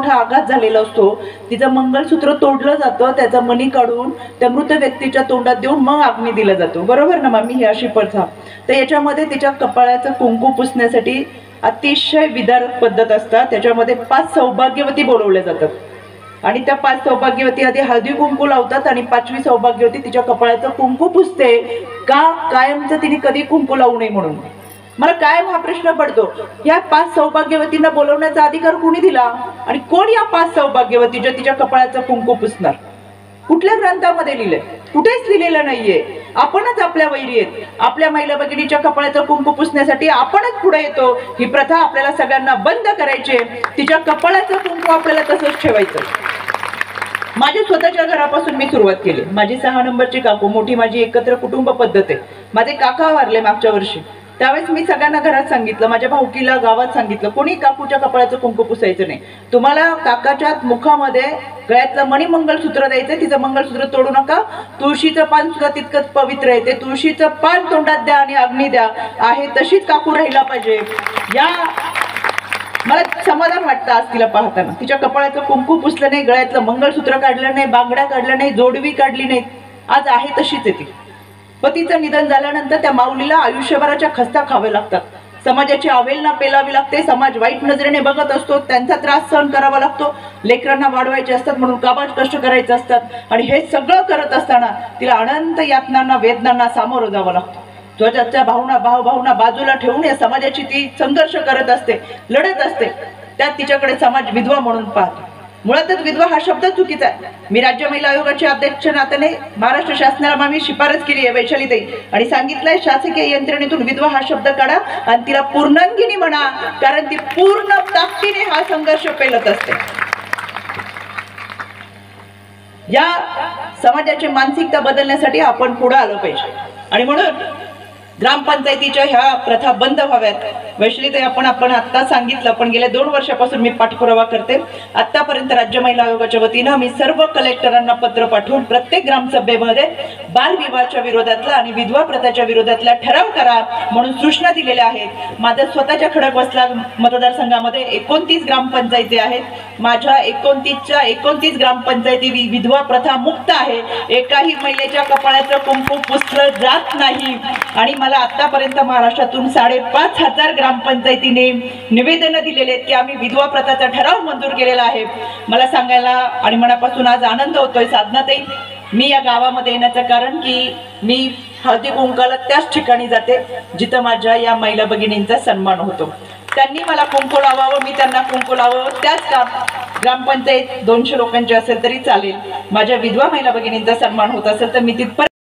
मोठा आघात झालेला असतो, तिचं मंगळसूत्र तोडलं जातं, त्याचा मणी काढून त्या मृत व्यक्तीच्या तोंडात देऊन मग अग्नी दिला जातो, बरोबर ना मामी? ही अशी प्रथा. तर याच्यामध्ये तिच्या कपाळाचं कुंकू पुसण्यासाठी अतिशय विदारक पद्धत असतात. त्याच्यामध्ये 5 सौभाग्यवती बोलवल्या जातात आणि त्या 5 सौभाग्यवती आधी हळदी कुंकू लावतात आणि 5वी सौभाग्यवती तिच्या कपाळाचं कुंकू पुसते. का? कायमचं तिने कधी कुंकू लावू नये म्हणून. मला कायम हा प्रश्न पडतो, या 5 सौभाग्यवतींना बोलवण्याचा अधिकार कोणी दिला आणि कोण या 5 सौभाग्यवती ज्या तिच्या कपाळाचं कुंकू पुसणार? कुठल्या ग्रंथामध्ये लिहिलंय? कुठेच लिहिलेलं नाहीये. आपणच आपल्या वैरी आहेत. आपल्या महिला भगिनीच्या कपाळाचं कुंकू पुसण्यासाठी आपणच पुढे येतो. ही प्रथा आपल्याला सगळ्यांना बंद करायची. तिच्या कपाळाचं कुंकू आपल्याला तसंच ठेवायचं. माझ्या स्वतःच्या घरापासून मी सुरुवात केली. माझी 6 नंबरची काकू, मोठी माझी एकत्र कुटुंब पद्धत आहे. माझे काका वारले मागच्या वर्षी, त्यावेळेस मी सगळ्यांना घरात सांगितलं, माझ्या भाऊकीला गावात सांगितलं, कोणी काकूच्या कपाळाचं कुंकू पुसायचं नाही. तुम्हाला काकाच्या मुखामध्ये गळ्यातलं मणी मंगळसूत्र द्यायचं, तिचं मंगळसूत्र तोडू नका. तुळशीचं पान सुद्धा तितकंच पवित्र आहे, ते तुळशीचं पान तोंडात द्या आणि अग्नी द्या. आहे तशीच काकू राहिला पाहिजे. या मला समाधान वाटतं आज तिला पाहताना. तिच्या कपाळाचं कुंकू पुसलं नाही, गळ्यातलं मंगळसूत्र काढलं नाही, बांगड्या काढल्या नाही, जोडवी काढली नाही. आज आहे तशीच आहे ती. पतीचं निधन झाल्यानंतर त्या माऊलीला आयुष्यभराच्या खस्ता खावे लागतात. समाजाची अवहेलना पेलावी लागते. समाज वाईट नजरेने बघत असतो, त्यांचा त्रास सहन करावा लागतो. लेकरांना वाढवायचे असतात म्हणून काबाड कष्ट करायचे असतात आणि हे सगळं करत असताना तिला अनंत यातनांना, वेदनांना सामोरं जावं लागतं. स्वतःच्या भावना बाजूला ठेवून या समाजाची ती संघर्ष करत असते, लढत असते. त्यात तिच्याकडे समाज विधवा म्हणून पाहतो. मुळातच विधवा हा शब्द चुकीचा आहे. मी राज्य महिला आयोगाचे अध्यक्ष नात्याने महाराष्ट्र शासनाला आम्ही शिफारस केली आहे वैशालीताई, आणि सांगितलंय शासकीय यंत्रणेतून विधवा हा शब्द काढा आणि तिला पूर्णांगिनी म्हणा, कारण ती पूर्ण ताकदीने हा संघर्ष पेलत असते. या समाजाची मानसिकता बदलण्यासाठी आपण पुढे आलं पाहिजे आणि म्हणून ग्रामपंचायतीच्या ह्या प्रथा बंद व्हाव्यात. वैशालीताई, आपण आता सांगितलं, पण गेल्या 2 वर्षापासून मी पाठपुरावा करते. आतापर्यंत राज्य महिला आयोगाच्या वतीनं मी सर्व कलेक्टरांना पत्र पाठवून प्रत्येक ग्रामसभेमध्ये बालविवाहाच्या विरोधातला आणि विधवा प्रथाच्या विरोधातला ठराव करा म्हणून सूचना दिलेल्या आहेत. माझ्या स्वतःच्या खडकवासला मतदारसंघामध्ये 29 ग्रामपंचायती आहेत. माझ्या 29च्या 29 ग्रामपंचायती विधवा प्रथा मुक्त आहे. एकाही महिलेच्या कपाळाचं कुंकू पुसलं जात नाही. आणि मला आतापर्यंत महाराष्ट्रातून 5,500 ग्रामपंचायतीने निवेदन दिलेले आहेत की आम्ही विधवा प्रथाचा ठराव मंजूर केलेला आहे. मला सांगायला आणि मनापासून आज आनंद होतोय साधनाताई, मी या गावामध्ये येण्याचं कारण की मी हळदी कुंकाला त्याच ठिकाणी जाते जिथं माझ्या या महिला भगिनींचा सन्मान होतो. त्यांनी मला कुंकू लावावं, मी त्यांना कुंकू लावावं. त्याच ग्रामपंचायत 200 लोकांची असेल तरी चालेल. माझ्या विधवा महिला भगिनींचा सन्मान होत असेल तर मी तिथपर्यंत